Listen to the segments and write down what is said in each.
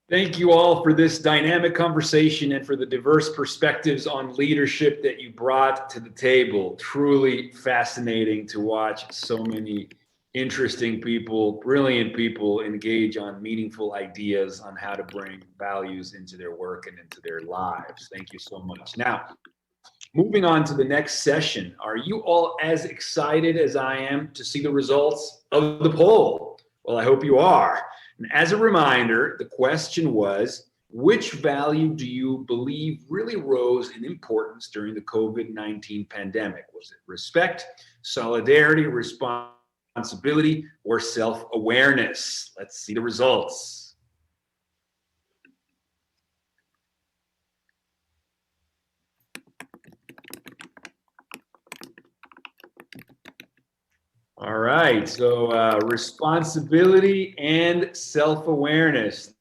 Thank you all for this dynamic conversation and for the diverse perspectives on leadership that you brought to the table. Truly fascinating to watch so many interesting people, brilliant people engage on meaningful ideas on how to bring values into their work and into their lives. Thank you so much. Now, moving on to the next session, are you all as excited as I am to see the results of the poll? Well, I hope you are. And as a reminder, the question was, which value do you believe really rose in importance during the COVID-19 pandemic? Was it respect, solidarity, responsibility, or self-awareness? Let's see the results. All right, so responsibility and self-awareness.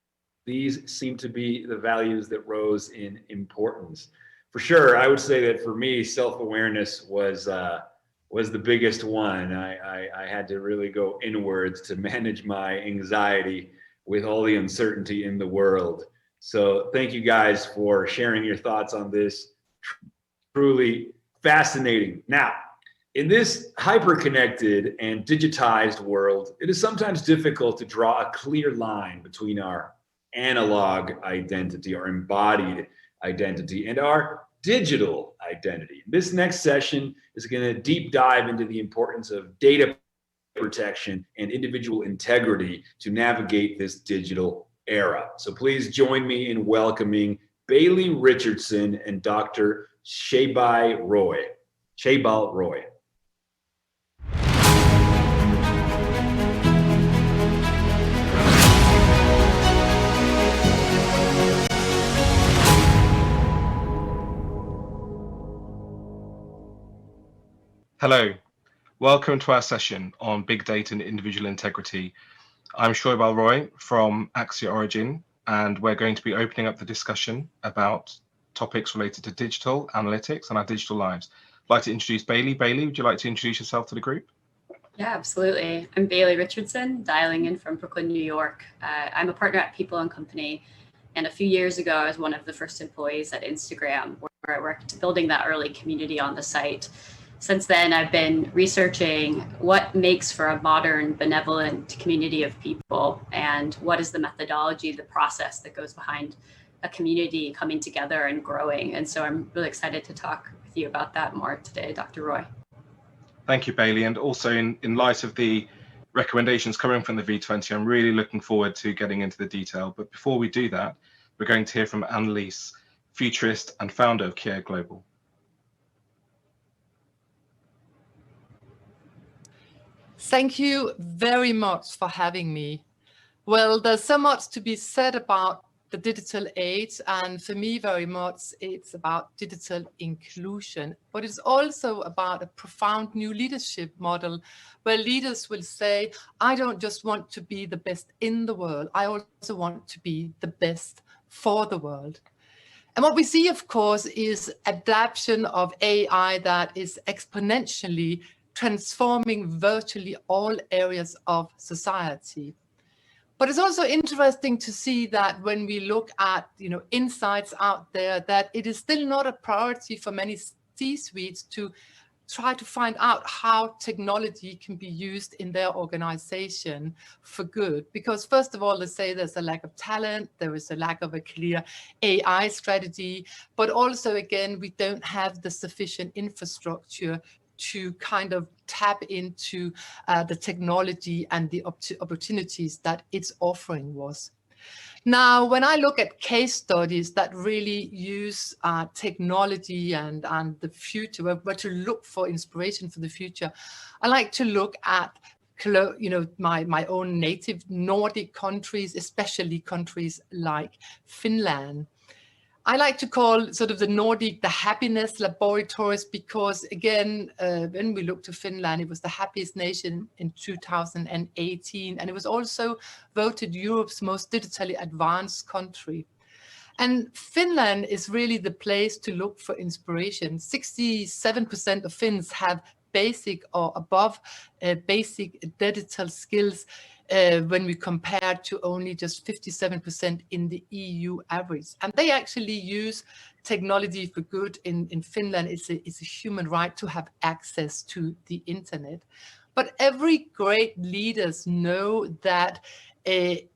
These seem to be the values that rose in importance. For sure, I would say that for me, self-awareness was the biggest one. I had to really go inwards to manage my anxiety with all the uncertainty in the world. So thank you guys for sharing your thoughts on this. Truly fascinating. Now, in this hyper-connected and digitized world, it is sometimes difficult to draw a clear line between our analog identity, our embodied identity, and our digital identity. This next session is going to deep dive into the importance of data protection and individual integrity to navigate this digital era. So please join me in welcoming Bailey Richardson and Dr. Shaybal Roy. Hello, welcome to our session on Big Data and Individual Integrity. I'm Shaybal Roy from Axia Origin, and we're going to be opening up the discussion about topics related to digital analytics and our digital lives. I'd like to introduce Bailey. Bailey, would you like to introduce yourself to the group? Yeah, absolutely. I'm Bailey Richardson, dialing in from Brooklyn, New York. I'm a partner at People & Company, and a few years ago, I was one of the first employees at Instagram, where I worked building that early community on the site. Since then, I've been researching what makes for a modern, benevolent community of people, and what is the methodology, the process that goes behind a community coming together and growing. And so I'm really excited to talk with you about that more today, Dr. Roy. Thank you, Bailey. And also in light of the recommendations coming from the V20, I'm really looking forward to getting into the detail. But before we do that, we're going to hear from Annalise, futurist and founder of Kia Global. Thank you very much for having me. Well, there's so much to be said about the digital age, and for me very much it's about digital inclusion, but it's also about a profound new leadership model where leaders will say, I don't just want to be the best in the world, I also want to be the best for the world. And what we see, of course, is adoption of AI that is exponentially transforming virtually all areas of society. But it's also interesting to see that when we look at insights out there, that it is still not a priority for many C-suites to try to find out how technology can be used in their organization for good. Because first of all, let's say there's a lack of talent, there is a lack of a clear AI strategy, but also again, we don't have the sufficient infrastructure to kind of tap into the technology and the opportunities that its offering was. Now, when I look at case studies that really use technology and the future, where to look for inspiration for the future, I like to look at my own native Nordic countries, especially countries like Finland. I like to call sort of the Nordic the happiness laboratories because, again, when we look to Finland, it was the happiest nation in 2018, and it was also voted Europe's most digitally advanced country. And Finland is really the place to look for inspiration. 67% of Finns have basic or above basic digital skills. when we compare to only just 57% in the EU average. And they actually use technology for good. In Finland, it's a human right to have access to the internet. But every great leaders know that a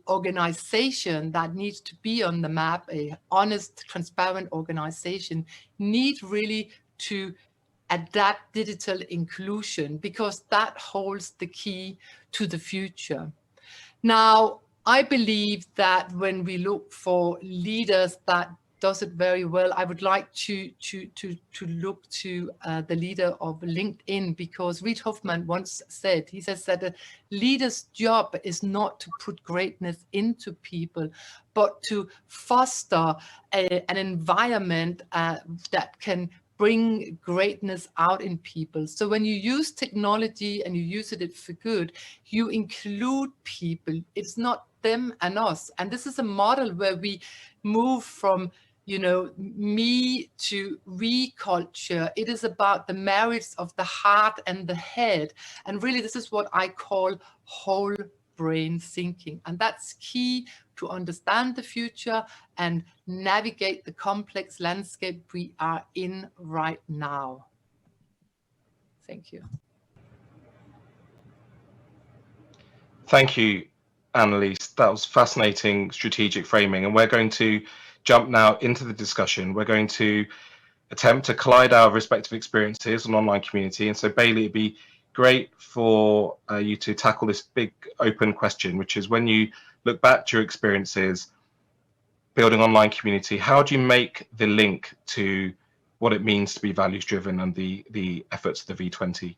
organization that needs to be on the map, a honest, transparent organization, need really to adapt digital inclusion, because that holds the key to the future. Now, I believe that when we look for leaders that does it very well, I would like to look to the leader of LinkedIn, because Reid Hoffman once said, he says that a leader's job is not to put greatness into people, but to foster an environment that can bring greatness out in people. So when you use technology and you use it for good, you include people. It's not them and us. And this is a model where we move from, you know, me to we culture. It is about the marriage of the heart and the head. And really, this is what I call whole brain thinking. And that's key to understand the future and navigate the complex landscape we are in right now. Thank you. Thank you, Annelies. That was fascinating strategic framing. And we're going to jump now into the discussion. We're going to attempt to collide our respective experiences on online community. And so, Bailey, it'd be great for you to tackle this big open question, which is, when you look back to your experiences building online community, how do you make the link to what it means to be values driven and the efforts of the V20?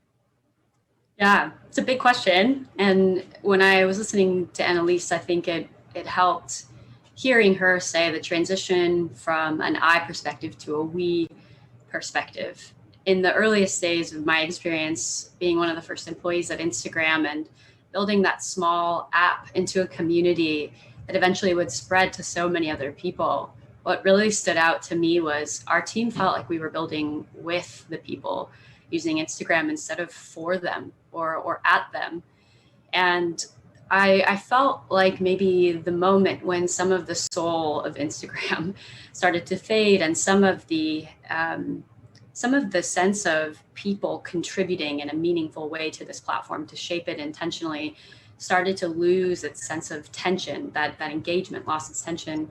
Yeah, it's a big question. And when I was listening to Annelies, I think it helped hearing her say the transition from an I perspective to a we perspective. In the earliest days of my experience being one of the first employees at Instagram and building that small app into a community that eventually would spread to so many other people, what really stood out to me was our team felt like we were building with the people, using Instagram instead of for them or at them. And I felt like maybe the moment when some of the soul of Instagram started to fade, and some of the sense of people contributing in a meaningful way to this platform to shape it intentionally started to lose its sense of tension, that engagement lost its tension.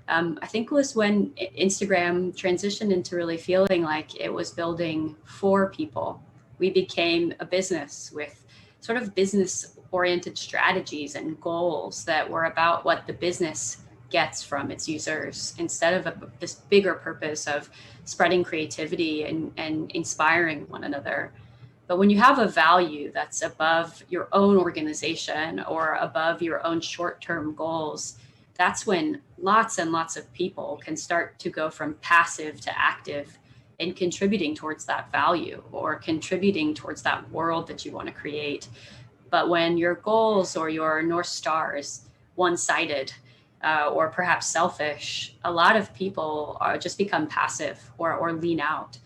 I think was when Instagram transitioned into really feeling like it was building for people. We became a business with sort of business-oriented strategies and goals that were about what the business gets from its users, instead of this bigger purpose of spreading creativity and inspiring one another. But when you have a value that's above your own organization or above your own short-term goals, that's when lots and lots of people can start to go from passive to active in contributing towards that value or contributing towards that world that you want to create. But when your goals or your North Star is one-sided or perhaps selfish, a lot of people just become passive or lean out.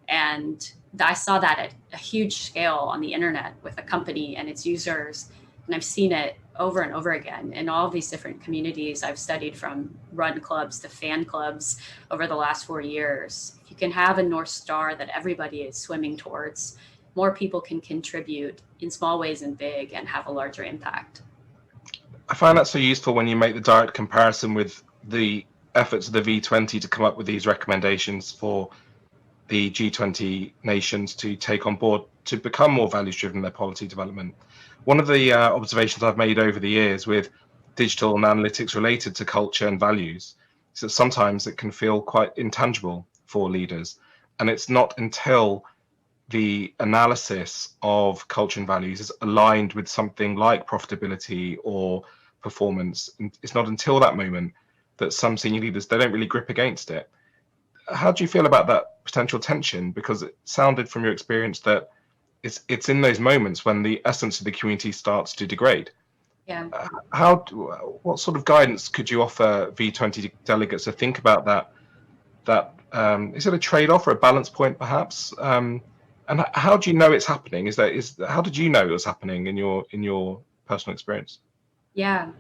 And I saw that at a huge scale on the internet with a company and its users. And I've seen it over and over again in all these different communities I've studied, from run clubs to fan clubs over the last 4 years. If you can have a North Star that everybody is swimming towards, more people can contribute in small ways and big and have a larger impact. I find that so useful when you make the direct comparison with the efforts of the V20 to come up with these recommendations for the G20 nations to take on board to become more values driven in their policy development. One of the observations I've made over the years with digital and analytics related to culture and values is that sometimes it can feel quite intangible for leaders. And it's not until the analysis of culture and values is aligned with something like profitability or performance, it's not until that moment that some senior leaders, they don't really grip against it. How do you feel about that potential tension? Because it sounded from your experience that it's in those moments when the essence of the community starts to degrade. Yeah. What sort of guidance could you offer V20 delegates to think about that? Is it a trade-off or a balance point, perhaps? And how do you know it's happening? How did you know it was happening in your personal experience. Yeah.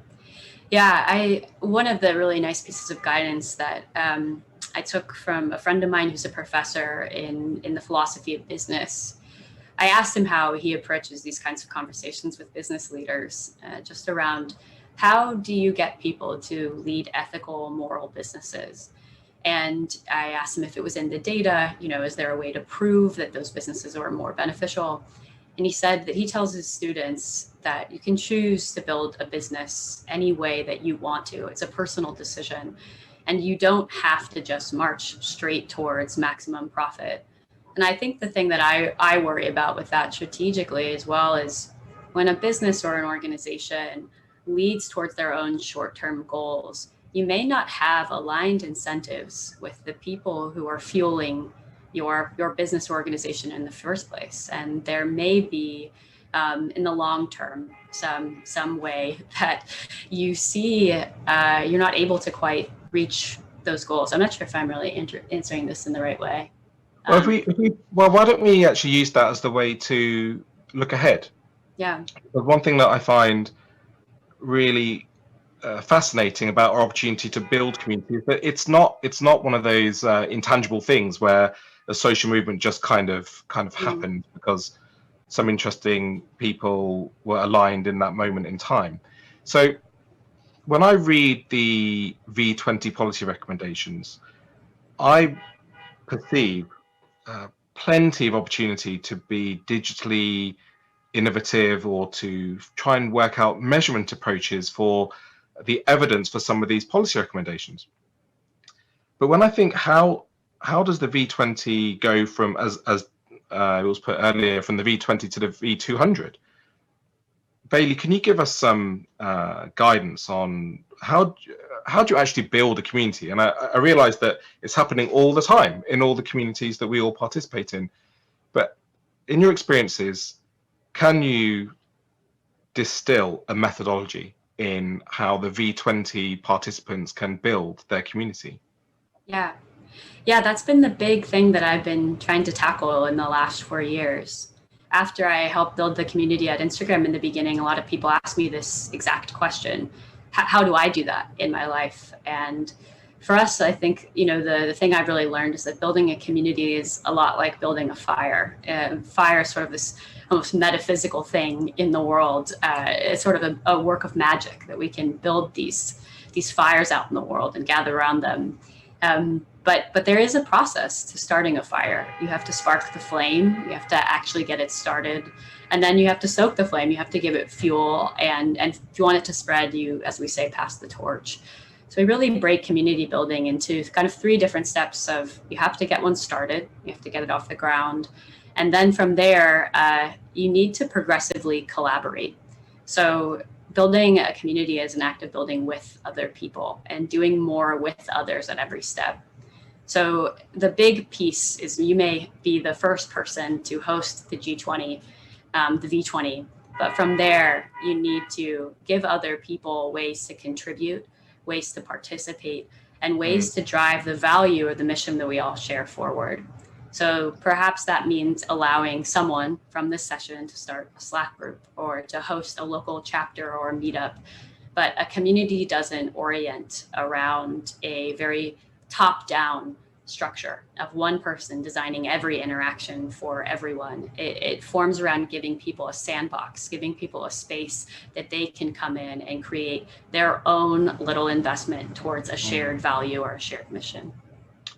Yeah, one of the really nice pieces of guidance that I took from a friend of mine who's a professor in the philosophy of business. I asked him how he approaches these kinds of conversations with business leaders, just around how do you get people to lead ethical, moral businesses? And I asked him if it was in the data, is there a way to prove that those businesses are more beneficial? And he said that he tells his students that you can choose to build a business any way that you want to. It's a personal decision. And you don't have to just march straight towards maximum profit. And I think the thing that I worry about with that strategically as well is when a business or an organization leads towards their own short-term goals, you may not have aligned incentives with the people who are fueling your business organization in the first place. And there may be, in the long term, some way that you see you're not able to quite reach those goals. I'm not sure if I'm really answering this in the right way. Well, why don't we actually use that as the way to look ahead? Yeah. But one thing that I find really fascinating about our opportunity to build community is that it's not one of those intangible things where a social movement just kind of happened because some interesting people were aligned in that moment in time. So when I read the V20 policy recommendations, I perceive plenty of opportunity to be digitally innovative or to try and work out measurement approaches for the evidence for some of these policy recommendations. But when I think how does the V20 go from, as it was put earlier, from the V20 to the V200? Bailey, can you give us some guidance on how do you actually build a community? And I realize that it's happening all the time in all the communities that we all participate in. But in your experiences, can you distill a methodology in how the V20 participants can build their community? Yeah, that's been the big thing that I've been trying to tackle in the last 4 years. After I helped build the community at Instagram in the beginning, a lot of people asked me this exact question. How do I do that in my life? And for us, I think, the thing I've really learned is that building a community is a lot like building a fire. Fire is sort of this almost metaphysical thing in the world. It's sort of a work of magic that we can build these fires out in the world and gather around them. But there is a process to starting a fire. You have to spark the flame. You have to actually get it started. And then you have to soak the flame. You have to give it fuel. And if you want it to spread, you, as we say, pass the torch. So we really break community building into kind of 3 different steps of you have to get one started. You have to get it off the ground. And then from there, you need to progressively collaborate. So building a community is an act of building with other people and doing more with others at every step. So the big piece is you may be the first person to host the G20, the V20, but from there, you need to give other people ways to contribute, ways to participate, and ways to drive the value or the mission that we all share forward. So perhaps that means allowing someone from this session to start a Slack group or to host a local chapter or a meetup. But a community doesn't orient around a very top-down structure of one person designing every interaction for everyone. It forms around giving people a sandbox, giving people a space that they can come in and create their own little investment towards a shared value or a shared mission.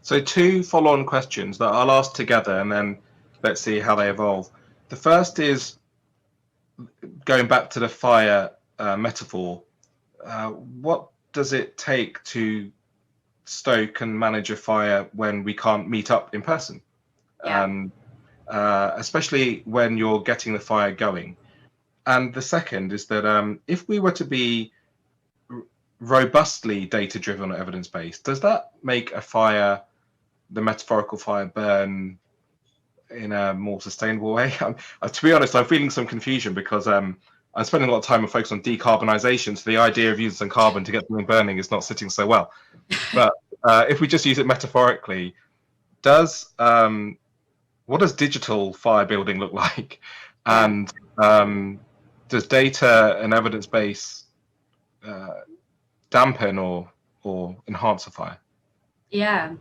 So 2 follow-on questions that I'll ask together and then let's see how they evolve. The first is going back to the fire metaphor. What does it take to stoke and manage a fire when we can't meet up in person? Yeah. Especially when you're getting the fire going. And the second is that if we were to be robustly data-driven or evidence-based, does that make a fire, the metaphorical fire, burn in a more sustainable way? To be honest, I'm feeling some confusion because I'm spending a lot of time and focus on decarbonisation, so the idea of using some carbon to get something burning is not sitting so well. But if we just use it metaphorically, what does digital fire building look like? And does data and evidence base dampen or enhance a fire? Yeah.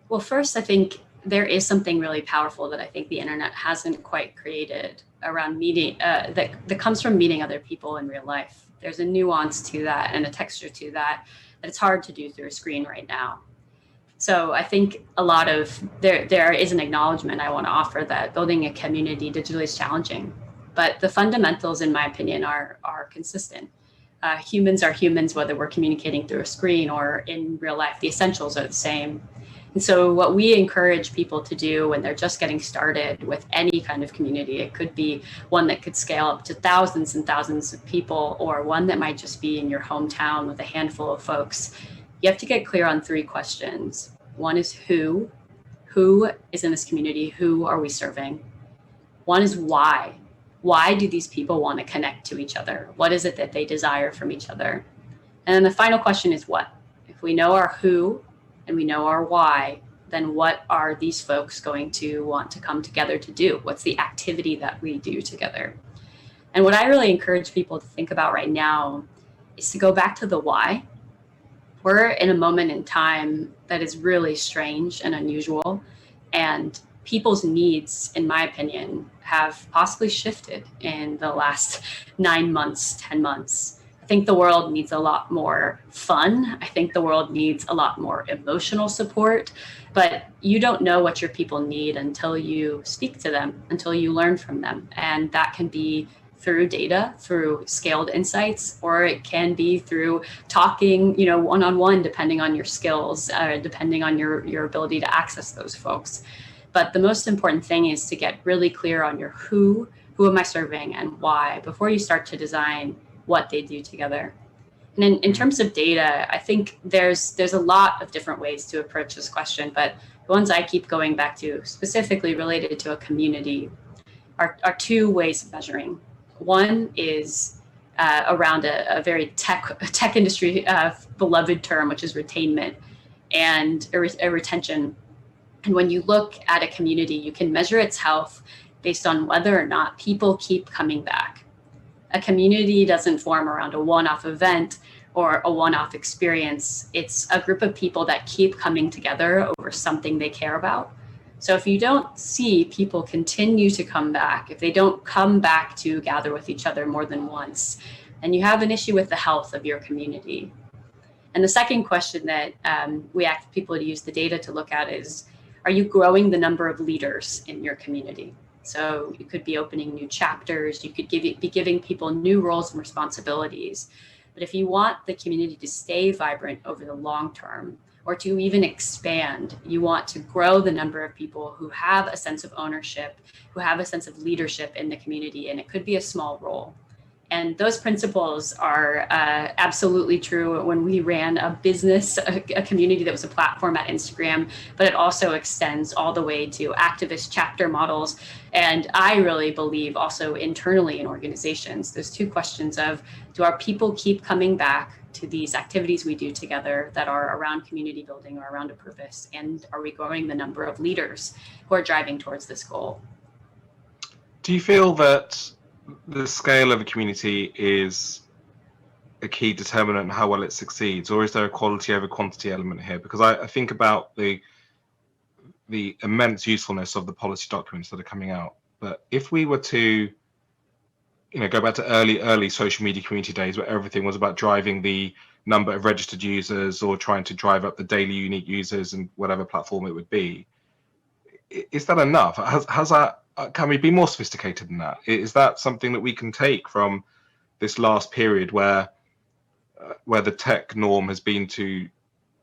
Well, first, I think there is something really powerful that I think the internet hasn't quite created around meeting that comes from meeting other people in real life. There's a nuance to that and a texture to that it's hard to do through a screen right now. So I think a lot of there is an acknowledgement I want to offer that building a community digitally is challenging, but the fundamentals, in my opinion, are consistent. Humans are humans, whether we're communicating through a screen or in real life. The essentials are the same. And so what we encourage people to do when they're just getting started with any kind of community, it could be one that could scale up to thousands and thousands of people, or one that might just be in your hometown with a handful of folks. You have to get clear on 3 questions. One is who is in this community? Who are we serving? One is why. Why do these people want to connect to each other? What is it that they desire from each other? And then the final question is what? If we know our who and we know our why, then what are these folks going to want to come together to do? What's the activity that we do together? And what I really encourage people to think about right now is to go back to the why. We're in a moment in time that is really strange and unusual, and people's needs, in my opinion, have possibly shifted in the last 9 months, 10 months. I think the world needs a lot more fun. I think the world needs a lot more emotional support, but you don't know what your people need until you speak to them, until you learn from them. And that can be through data, through scaled insights, or it can be through talking, one-on-one, depending on your skills, depending on your ability to access those folks. But the most important thing is to get really clear on your who am I serving and why before you start to design what they do together. And in terms of data, I think there's a lot of different ways to approach this question, but the ones I keep going back to specifically related to a community are 2 ways of measuring. One is around a very tech industry beloved term, which is retainment and a retention. And when you look at a community, you can measure its health based on whether or not people keep coming back. A community doesn't form around a one-off event or a one-off experience. It's a group of people that keep coming together over something they care about. So if you don't see people continue to come back, if they don't come back to gather with each other more than once, then you have an issue with the health of your community. And the second question that we ask people to use the data to look at is, are you growing the number of leaders in your community? So you could be opening new chapters, you could be giving people new roles and responsibilities. But if you want the community to stay vibrant over the long term, or to even expand, you want to grow the number of people who have a sense of ownership, who have a sense of leadership in the community, and it could be a small role. And those principles are absolutely true when we ran a business, a community that was a platform at Instagram, but it also extends all the way to activist chapter models. And I really believe also internally in organizations, there's 2 questions of, do our people keep coming back to these activities we do together that are around community building or around a purpose? And are we growing the number of leaders who are driving towards this goal? Do you feel that the scale of a community is a key determinant in how well it succeeds, or is there a quality over quantity element here? Because I think about the immense usefulness of the policy documents that are coming out. But if we were to, go back to early social media community days where everything was about driving the number of registered users or trying to drive up the daily unique users and whatever platform it would be, is that enough? Has that? Can we be more sophisticated than that? Is that something that we can take from this last period where the tech norm has been to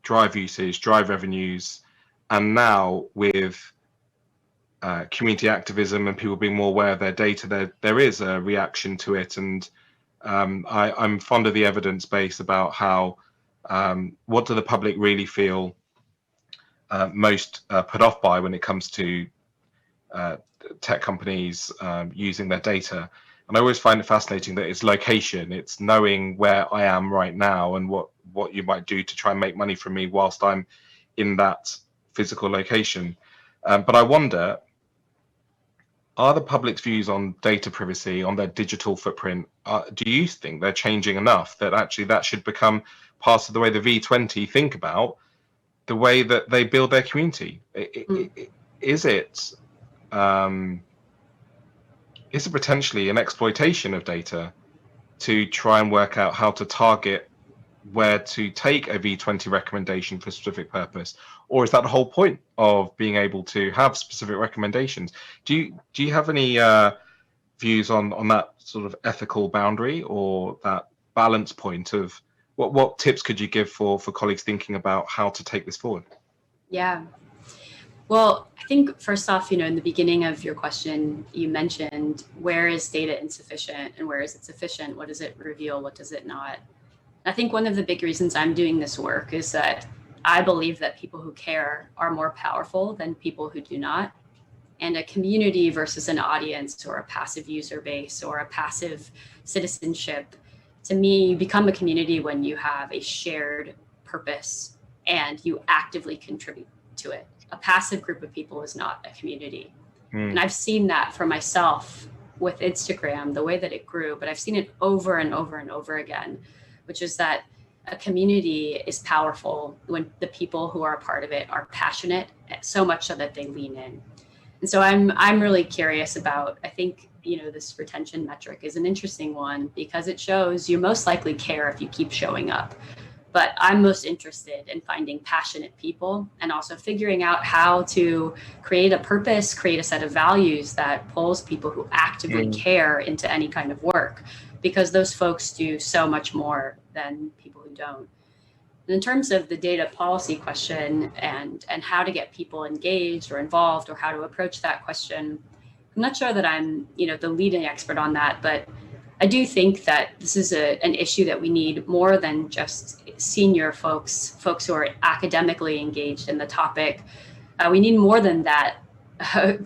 drive usage, drive revenues, and now with community activism and people being more aware of their data, there is a reaction to it. And I'm fond of the evidence base about how what do the public really feel most put off by when it comes to tech companies using their data. And I always find it fascinating that it's location, it's knowing where I am right now and what you might do to try and make money from me whilst I'm in that physical location. But I wonder, are the public's views on data privacy, on their digital footprint, do you think they're changing enough that actually that should become part of the way the V20 think about the way that they build their community? Is it potentially an exploitation of data to try and work out how to target where to take a V20 recommendation for a specific purpose? Or is that the whole point of being able to have specific recommendations? Do you have any views on that sort of ethical boundary or that balance point of what tips could you give for colleagues thinking about how to take this forward? Yeah. Well, I think first off, in the beginning of your question, you mentioned where is data insufficient and where is it sufficient? What does it reveal? What does it not? I think one of the big reasons I'm doing this work is that I believe that people who care are more powerful than people who do not. And a community versus an audience or a passive user base or a passive citizenship, to me, you become a community when you have a shared purpose and you actively contribute to it. A passive group of people is not a community. And I've seen that for myself with Instagram, the way that it grew, but I've seen it over and over and over again, which is that a community is powerful when the people who are a part of it are passionate, so much so that they lean in. And so I'm really curious about, I think, this retention metric is an interesting one because it shows you most likely care if you keep showing up. But I'm most interested in finding passionate people and also figuring out how to create a purpose, create a set of values that pulls people who actively care into any kind of work, because those folks do so much more than people who don't. And in terms of the data policy question and how to get people engaged or involved or how to approach that question, I'm not sure that I'm, the leading expert on that, but I do think that this is an issue that we need more than just senior folks who are academically engaged in the topic. We need more than that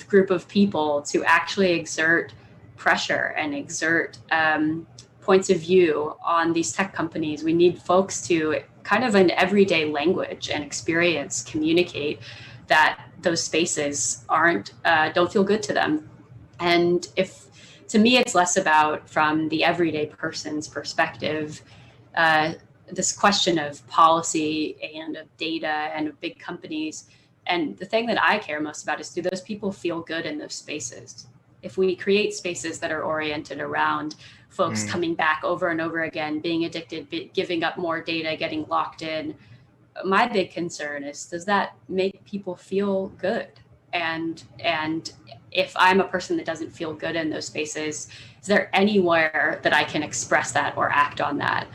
group of people to actually exert pressure and exert points of view on these tech companies. We need folks to kind of in everyday language and experience communicate that those spaces don't feel good to them. And to me, it's less about from the everyday person's perspective, this question of policy and of data and of big companies. And the thing that I care most about is, do those people feel good in those spaces? If we create spaces that are oriented around folks coming back over and over again, being addicted, giving up more data, getting locked in, my big concern is, does that make people feel good? And if I'm a person that doesn't feel good in those spaces, is there anywhere that I can express that or act on that?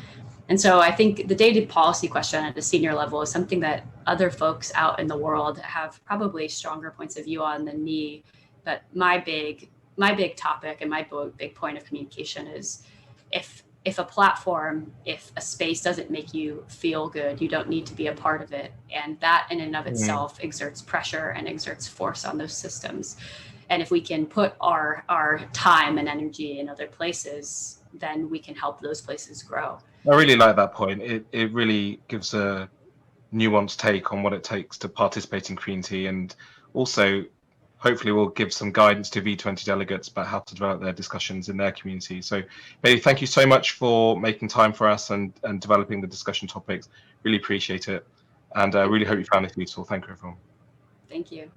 And so I think the data policy question at a senior level is something that other folks out in the world have probably stronger points of view on than me. But my big topic and my big point of communication is, if a platform, if a space doesn't make you feel good, you don't need to be a part of it. And that in and of itself exerts pressure and exerts force on those systems. And if we can put our time and energy in other places, then we can help those places grow. I really like that point. It really gives a nuanced take on what it takes to participate in community, and also hopefully will give some guidance to V20 delegates about how to develop their discussions in their community. So Bailey, thank you so much for making time for us and developing the discussion topics. Really appreciate it. And I really hope you found this useful. Thank you, everyone. Thank you.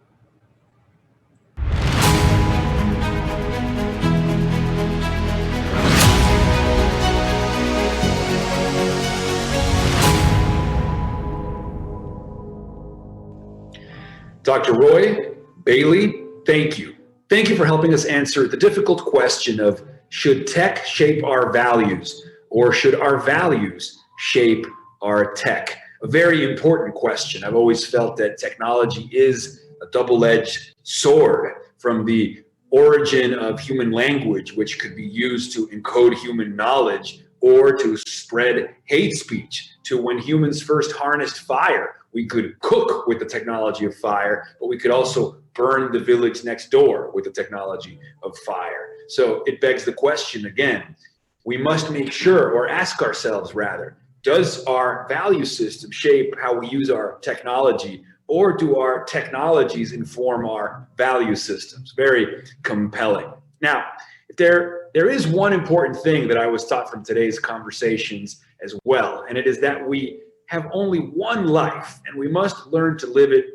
Dr. Roy, Bailey, thank you. Thank you for helping us answer the difficult question of, should tech shape our values, or should our values shape our tech? A very important question. I've always felt that technology is a double-edged sword, from the origin of human language, which could be used to encode human knowledge or to spread hate speech, to when humans first harnessed fire. We could cook with the technology of fire, but we could also burn the village next door with the technology of fire. So it begs the question again, we must make sure, or ask ourselves rather, does our value system shape how we use our technology, or do our technologies inform our value systems? Very compelling. Now, if there is one important thing that I was taught from today's conversations as well, and it is that we have only one life and we must learn to live it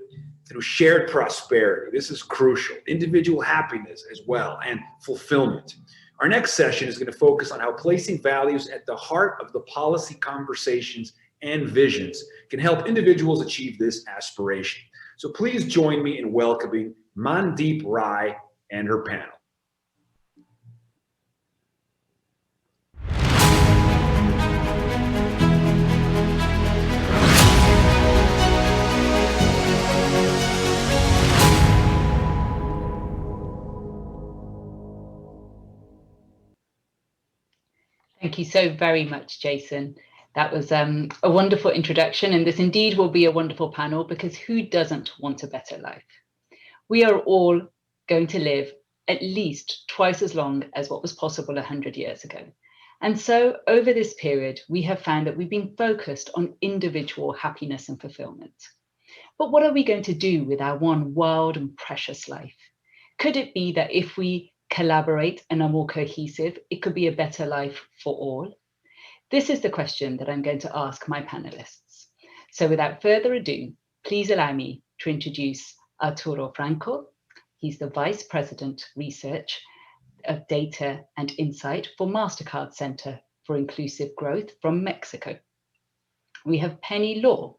through shared prosperity. This is crucial. Individual happiness as well, and fulfillment. Our next session is going to focus on how placing values at the heart of the policy conversations and visions can help individuals achieve this aspiration. So please join me in welcoming Mandeep Rai and her panel. Thank you so very much, Jason. That was a wonderful introduction, and this indeed will be a wonderful panel, because who doesn't want a better life? We are all going to live at least twice as long as what was possible 100 years ago. And so over this period, we have found that we've been focused on individual happiness and fulfillment. But what are we going to do with our one wild and precious life? Could it be that if we collaborate and are more cohesive, it could be a better life for all? This is the question that I'm going to ask my panelists. So without further ado, please allow me to introduce Arturo Franco. He's the Vice President Research of Data and Insight for MasterCard Center for Inclusive Growth from Mexico. We have Penny Law,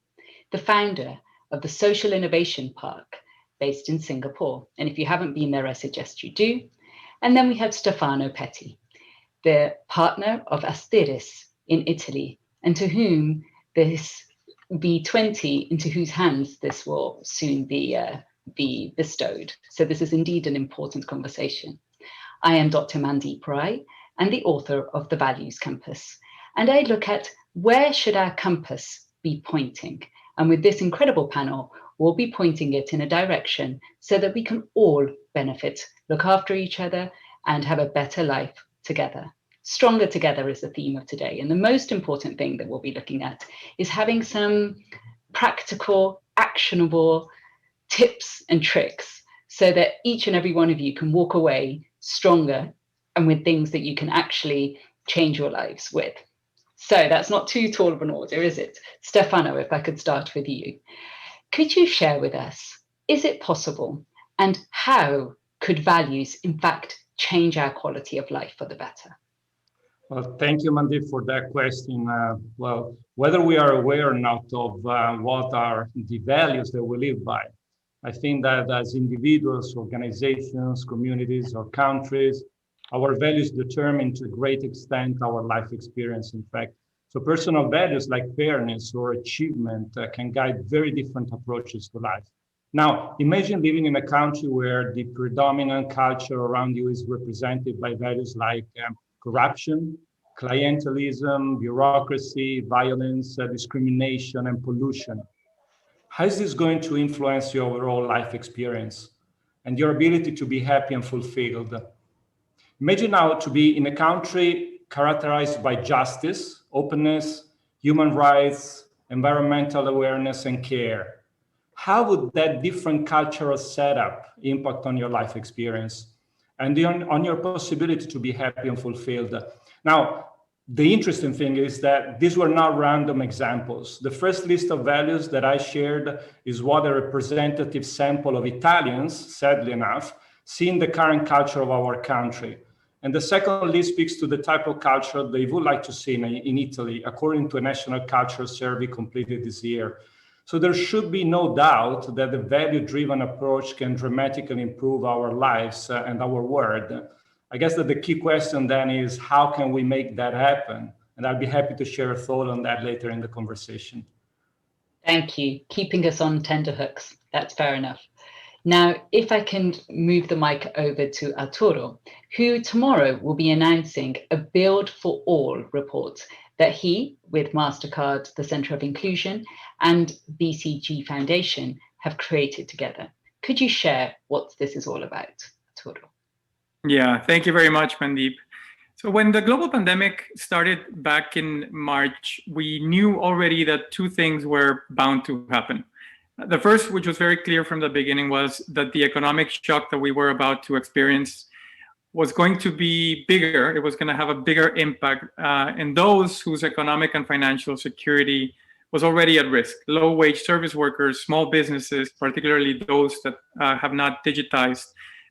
the founder of the Social Innovation Park based in Singapore. And if you haven't been there, I suggest you do. And then we have Stefano Petti, the partner of Aspirations in Italy, and to whom this V20, into whose hands this will soon be bestowed. So this is indeed an important conversation. I am Dr. Mandeep Rai, and the author of The Values Compass. And I look at where should our compass be pointing? And with this incredible panel, we'll be pointing it in a direction so that we can all benefit, look after each other, and have a better life together. Stronger together is the theme of today. And the most important thing that we'll be looking at is having some practical, actionable tips and tricks so that each and every one of you can walk away stronger and with things that you can actually change your lives with. So that's not too tall of an order, is it? Stefano, if I could start with you. Could you share with us, is it possible, and how could values in fact change our quality of life for the better? Well, thank you, Mandeep, for that question. Well, whether we are aware or not of what are the values that we live by, I think that as individuals, organizations, communities, or countries, our values determine to a great extent our life experience, in fact. So personal values like fairness or achievement can guide very different approaches to life. Now, imagine living in a country where the predominant culture around you is represented by values like corruption, clientelism, bureaucracy, violence, discrimination, and pollution. How is this going to influence your overall life experience and your ability to be happy and fulfilled? Imagine now to be in a country characterized by justice, openness, human rights, environmental awareness, and care. How would that different cultural setup impact on your life experience and on your possibility to be happy and fulfilled? Now, the interesting thing is that these were not random examples. The first list of values that I shared is what a representative sample of Italians, sadly enough, see in the current culture of our country. And the second list speaks to the type of culture they would like to see in Italy, according to a national culture survey completed this year. So there should be no doubt that the value-driven approach can dramatically improve our lives and our world. I guess that the key question then is, how can we make that happen? And I'll be happy to share a thought on that later in the conversation. Thank you. Keeping us on tenterhooks. That's fair enough. Now, if I can move the mic over to Arturo, who tomorrow will be announcing a Build for All report that he, with MasterCard, the Center of Inclusion, and BCG Foundation have created together. Could you share what this is all about, Arturo? Yeah, thank you very much, Mandeep. So when the global pandemic started back in March, we knew already that two things were bound to happen. The first, which was very clear from the beginning, was that the economic shock that we were about to experience was going to be bigger. It was going to have a bigger impact in those whose economic and financial security was already at risk. Low-wage service workers, small businesses, particularly those that have not digitized,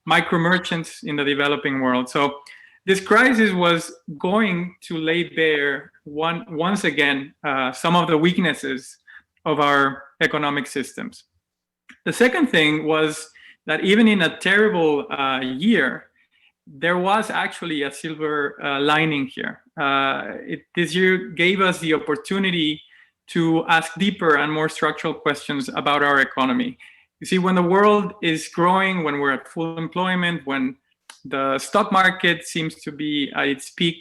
micro merchants in the developing world. So this crisis was going to lay bare once again some of the weaknesses of our economic systems. The second thing was that even in a terrible year, there was actually a silver lining here. This year gave us the opportunity to ask deeper and more structural questions about our economy. You see, when the world is growing, when we're at full employment, when the stock market seems to be at its peak,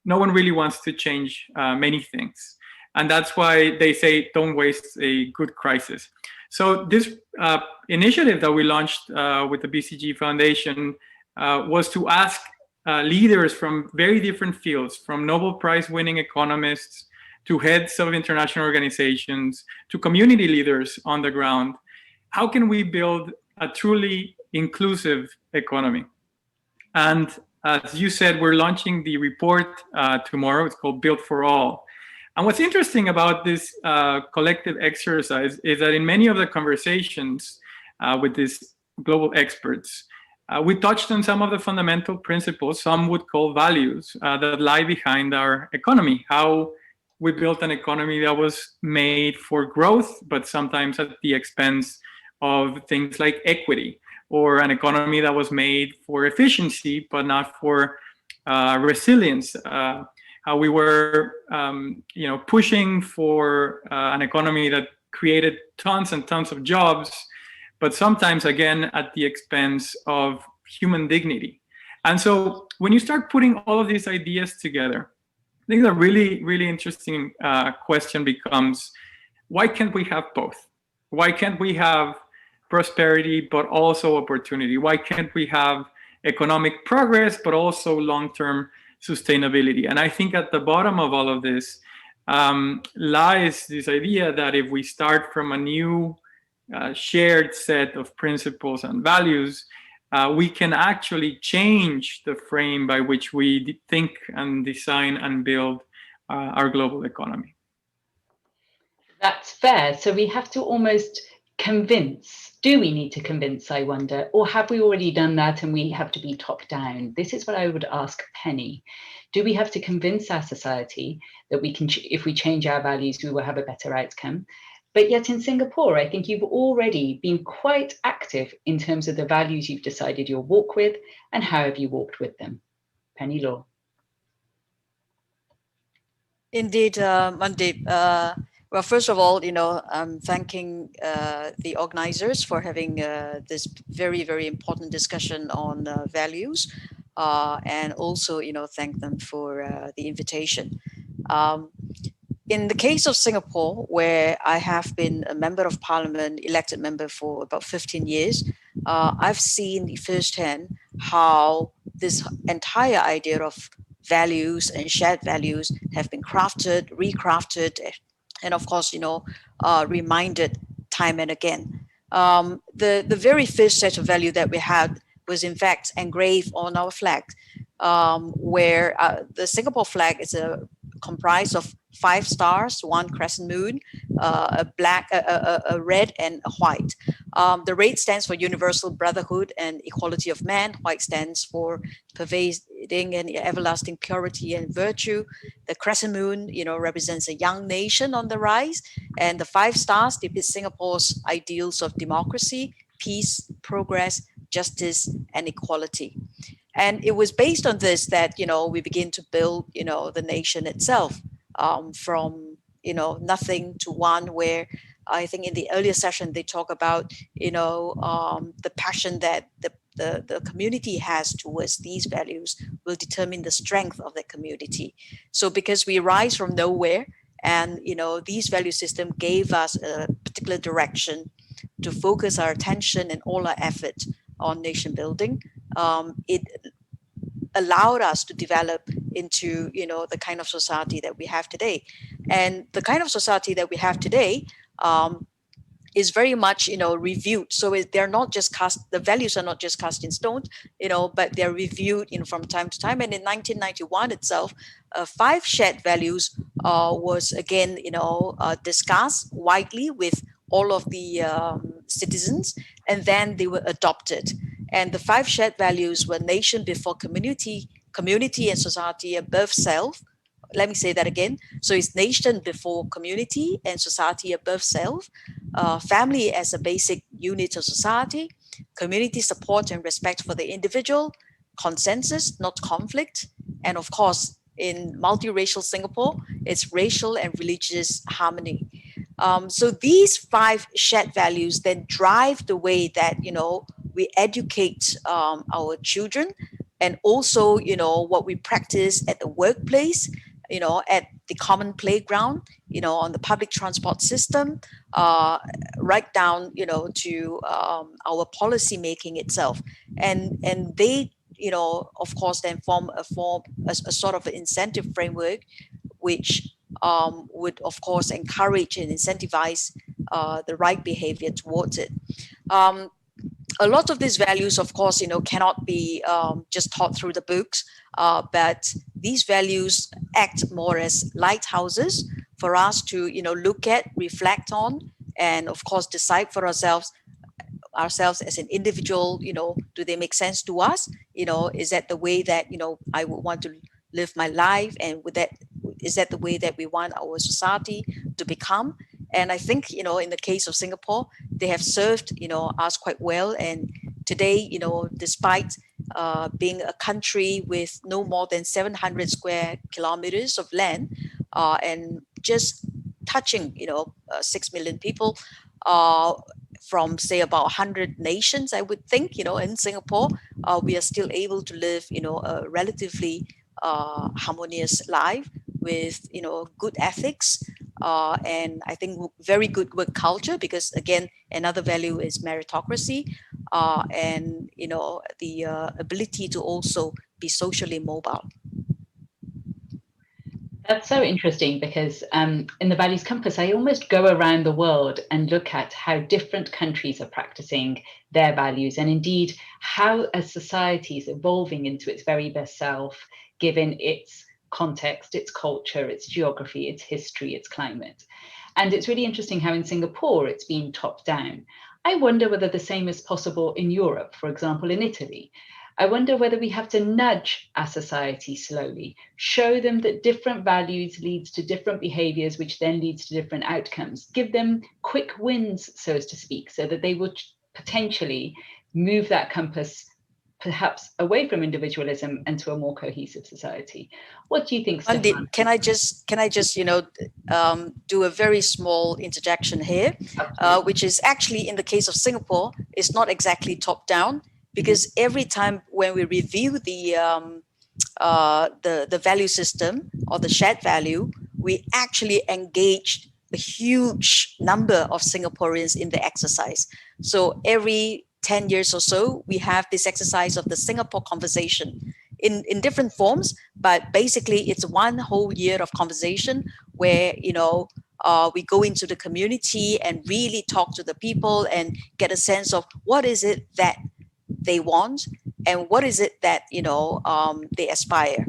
no one really wants to change many things. And that's why they say, don't waste a good crisis. So this initiative that we launched with the BCG Foundation was to ask leaders from very different fields, from Nobel Prize winning economists to heads of international organizations to community leaders on the ground, how can we build a truly inclusive economy? And as you said, we're launching the report tomorrow. It's called Built for All. And what's interesting about this collective exercise is that in many of the conversations with these global experts, we touched on some of the fundamental principles, some would call values, that lie behind our economy. How we built an economy that was made for growth, but sometimes at the expense of things like equity, or an economy that was made for efficiency, but not for resilience. How we were, pushing for an economy that created tons and tons of jobs, but sometimes, again, at the expense of human dignity. And so when you start putting all of these ideas together, I think the really, really interesting question becomes, why can't we have both? Why can't we have prosperity, but also opportunity? Why can't we have economic progress, but also long-term sustainability? And I think at the bottom of all of this lies this idea that if we start from a new shared set of principles and values, we can actually change the frame by which we think and design and build our global economy. That's fair. So we have to almost convince. Do we need to convince, I wonder? Or have we already done that and we have to be top down? This is what I would ask Penny. Do we have to convince our society that we can, if we change our values, we will have a better outcome? But yet in Singapore, I think you've already been quite active in terms of the values you've decided you'll walk with, and how have you walked with them? Penny Law. Indeed, Mandeep. Well, first of all, I'm thanking the organizers for having this very, very important discussion on values, and also, thank them for the invitation. In the case of Singapore, where I have been a member of parliament, elected member for about 15 years, I've seen firsthand how this entire idea of values and shared values have been crafted, recrafted, and of course, reminded time and again. The very first set of value that we had was in fact engraved on our flag, where the Singapore flag is comprised of 5 stars, 1 crescent moon, a red and a white. The red stands for universal brotherhood and equality of man. White stands for pervading and everlasting purity and virtue. The crescent moon, represents a young nation on the rise. And the 5 stars depict Singapore's ideals of democracy, peace, progress, justice, and equality. And it was based on this that, we begin to build, the nation itself, from, nothing to one, where I think in the earlier session, they talk about, the passion that the community has towards these values will determine the strength of the community. So because we rise from nowhere, and, these value system gave us a particular direction to focus our attention and all our effort on nation building, it allowed us to develop into, the kind of society that we have today. And the kind of society that we have today is very much, reviewed. So they're not just the values are not just cast in stone, but they're reviewed, from time to time. And in 1991 itself, 5 shared values was again, discussed widely with all of the citizens, and then they were adopted. And the 5 shared values were nation before community, community and society above self. Let me say that again. So it's nation before community and society above self, family as a basic unit of society, community support and respect for the individual, consensus, not conflict, and of course, in multiracial Singapore, it's racial and religious harmony. So these 5 shared values then drive the way that, we educate our children, and also, what we practice at the workplace, at the common playground, on the public transport system, right down, to our policy making itself. And they, of course, then form a sort of an incentive framework, which would, of course, encourage and incentivize the right behavior towards it. A lot of these values, of course, cannot be just taught through the books, but these values act more as lighthouses for us to, look at, reflect on, and of course, decide for ourselves as an individual, do they make sense to us? Is that the way that, I would want to live my life? And is that the way that we want our society to become? And I think, in the case of Singapore, they have served, us quite well. And today, despite being a country with no more than 700 square kilometers of land, and just touching, 6 million people, from say about 100 nations, I would think, in Singapore, we are still able to live, a relatively harmonious life with, good ethics, and I think very good work culture, because again, another value is meritocracy, and, the ability to also be socially mobile. That's so interesting, because in the Values Compass, I almost go around the world and look at how different countries are practicing their values, and indeed how a society is evolving into its very best self, given its context, its culture, its geography, its history, its climate. And it's really interesting how in Singapore it's been top down. I wonder whether the same is possible in Europe, for example, in Italy. I wonder whether we have to nudge our society slowly, show them that different values leads to different behaviors, which then leads to different outcomes, give them quick wins, so as to speak, so that they will potentially move that compass perhaps away from individualism and to a more cohesive society. What do you think, Stefan? Can I just do a very small interjection here, which is actually in the case of Singapore, it's not exactly top down, because every time when we review the value system or the shared value, we actually engaged a huge number of Singaporeans in the exercise. So every 10 years or so, we have this exercise of the Singapore conversation in different forms, but basically it's one whole year of conversation where, we go into the community and really talk to the people and get a sense of what is it that they want and what is it that, they aspire.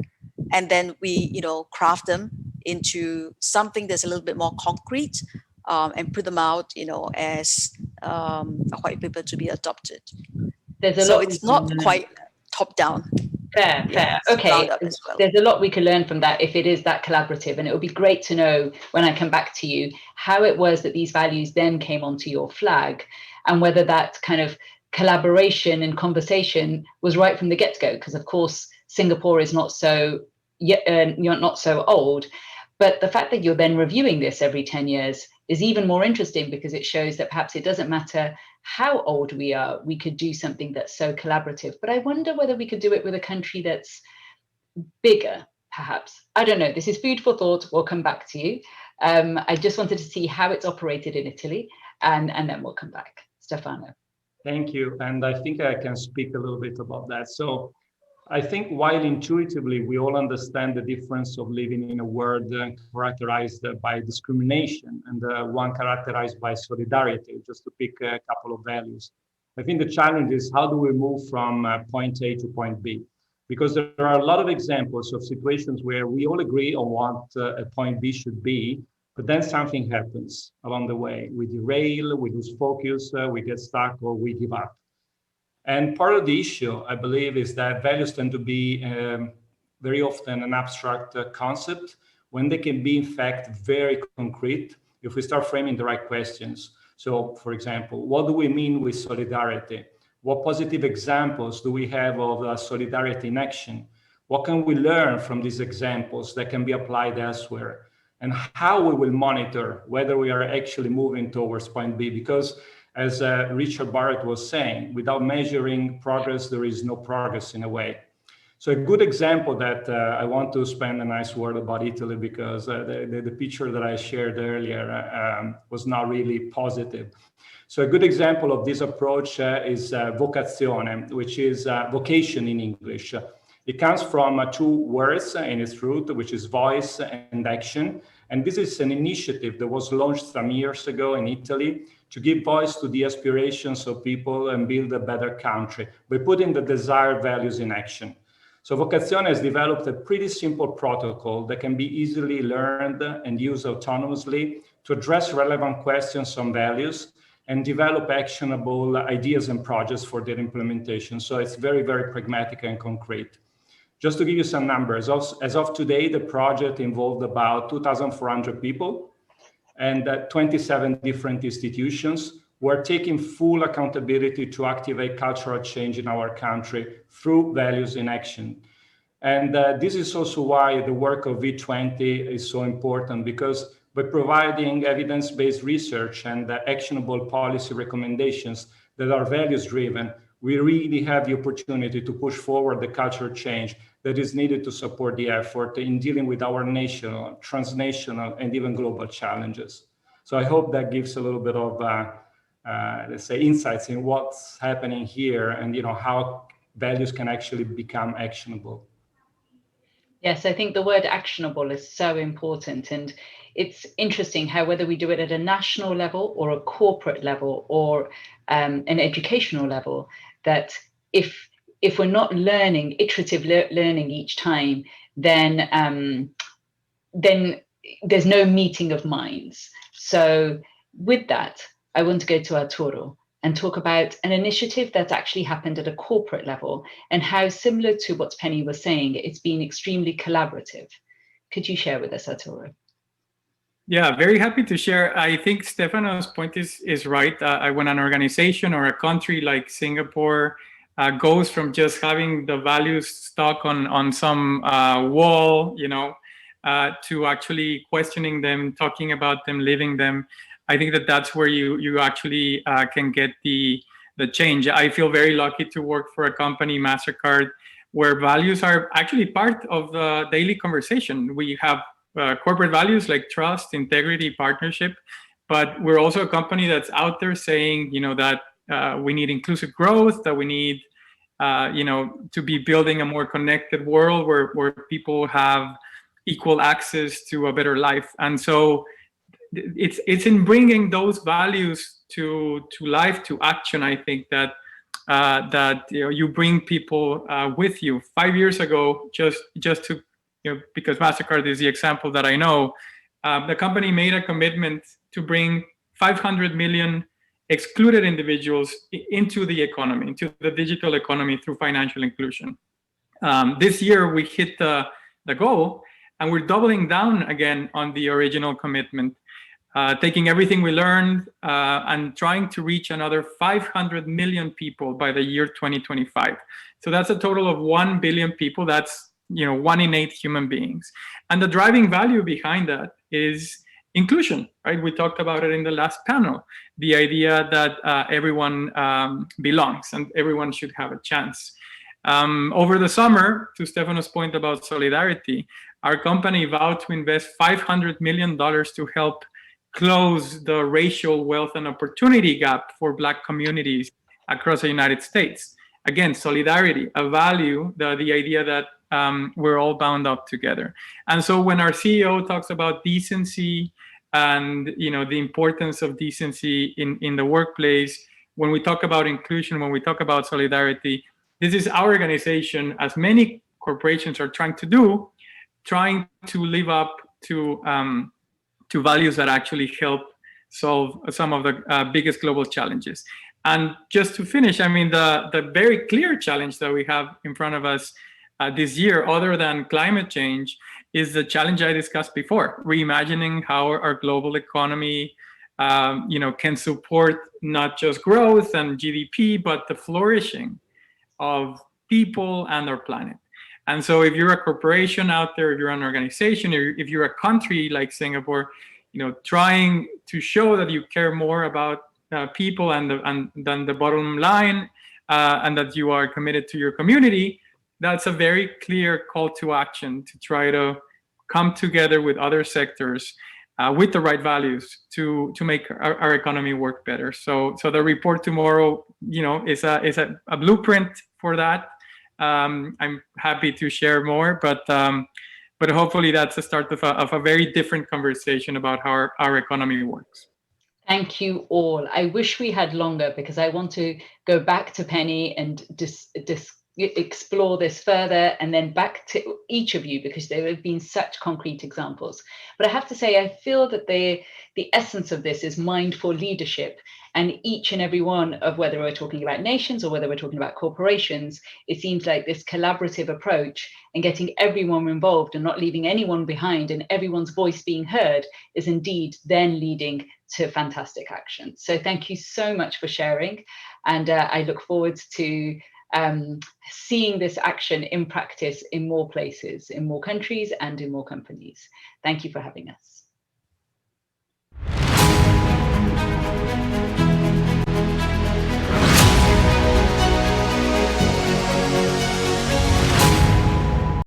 And then we, craft them into something that's a little bit more concrete, and put them out, as a white paper to be adopted. So it's not quite top down. Fair. Okay. Well. There's a lot we can learn from that if it is that collaborative, and it would be great to know when I come back to you how it was that these values then came onto your flag, and whether that kind of collaboration and conversation was right from the get-go, because of course Singapore is not so old, but the fact that you're then reviewing this every 10 years is even more interesting, because it shows that perhaps it doesn't matter how old we are, we could do something that's so collaborative. But I wonder whether we could do it with a country that's bigger, perhaps. I don't know. This is food for thought. We'll come back to you. I just wanted to see how it's operated in Italy, and then we'll come back. Stefano. Thank you. And I think I can speak a little bit about that. So I think while intuitively we all understand the difference of living in a world characterized by discrimination and one characterized by solidarity, just to pick a couple of values. I think the challenge is how do we move from point A to point B? Because there are a lot of examples of situations where we all agree on what a point B should be, but then something happens along the way. We derail, we lose focus, we get stuck, or we give up. And part of the issue, I believe, is that values tend to be very often an abstract concept when they can be, in fact, very concrete if we start framing the right questions. So, for example, what do we mean with solidarity? What positive examples do we have of solidarity in action? What can we learn from these examples that can be applied elsewhere? And how we will monitor whether we are actually moving towards point B? Because as Richard Barrett was saying, without measuring progress, there is no progress in a way. So a good example that I want to spend a nice word about Italy, because the picture that I shared earlier was not really positive. So a good example of this approach is vocazione, which is vocation in English. It comes from two words in its root, which is voice and action. And this is an initiative that was launched some years ago in Italy to give voice to the aspirations of people and build a better country by putting the desired values in action. So Vocazione has developed a pretty simple protocol that can be easily learned and used autonomously to address relevant questions on values and develop actionable ideas and projects for their implementation. So it's very, very pragmatic and concrete. Just to give you some numbers, as of today, the project involved about 2,400 people and 27 different institutions who are taking full accountability to activate cultural change in our country through values in action. And this is also why the work of V20 is so important, because by providing evidence-based research and actionable policy recommendations that are values-driven, we really have the opportunity to push forward the cultural change that is needed to support the effort in dealing with our national, transnational, and even global challenges. So I hope that gives a little bit of, let's say, insights in what's happening here and how values can actually become actionable. Yes, I think the word actionable is so important. And it's interesting how whether we do it at a national level or a corporate level or an educational level, that if we're not learning, iterative learning each time, then there's no meeting of minds. So with that, I want to go to Arturo and talk about an initiative that's actually happened at a corporate level and how, similar to what Penny was saying, it's been extremely collaborative. Could you share with us, Arturo? Yeah, very happy to share. I think Stefano's point is right. When an organization or a country like Singapore goes from just having the values stuck on some wall, to actually questioning them, talking about them, living them, I think that's where you actually can get the change. I feel very lucky to work for a company, MasterCard, where values are actually part of the daily conversation. We have corporate values like trust, integrity, partnership, but we're also a company that's out there saying, that we need inclusive growth, that we need, to be building a more connected world where people have equal access to a better life. And so it's in bringing those values to life, to action, I think that you bring people with you. 5 years ago, just to because MasterCard is the example that I know, the company made a commitment to bring 500 million excluded individuals into the economy, into the digital economy through financial inclusion. This year, we hit the goal, and we're doubling down again on the original commitment, taking everything we learned and trying to reach another 500 million people by the year 2025. So that's a total of 1 billion people. That's 1 in 8 human beings. And the driving value behind that is inclusion, right? We talked about it in the last panel, the idea that everyone belongs and everyone should have a chance. Over the summer, to Stefano's point about solidarity, our company vowed to invest $500 million to help close the racial wealth and opportunity gap for Black communities across the United States. again, solidarity, a value, the idea that we're all bound up together. And so when our CEO talks about decency and the importance of decency in the workplace, when we talk about inclusion, when we talk about solidarity, this is our organization, as many corporations are trying to do, trying to live up to values that actually help solve some of the biggest global challenges. And just to finish, I mean, the very clear challenge that we have in front of us this year, other than climate change, is the challenge I discussed before, reimagining how our global economy can support not just growth and GDP, but the flourishing of people and our planet. And so if you're a corporation out there, if you're an organization, or if you're a country like Singapore, trying to show that you care more about people and than the bottom line, and that you are committed to your community, that's a very clear call to action to try to come together with other sectors with the right values to make our economy work better. So the report tomorrow, is a blueprint for that. I'm happy to share more, but hopefully that's the start of a very different conversation about how our economy works. Thank you all. I wish we had longer because I want to go back to Penny and explore this further, and then back to each of you because there have been such concrete examples. But I have to say, I feel that the essence of this is mindful leadership, and each and every one of, whether we're talking about nations or whether we're talking about corporations, it seems like this collaborative approach and getting everyone involved and not leaving anyone behind and everyone's voice being heard is indeed then leading to fantastic action. So thank you so much for sharing, and I look forward to seeing this action in practice in more places, in more countries and in more companies. Thank you for having us.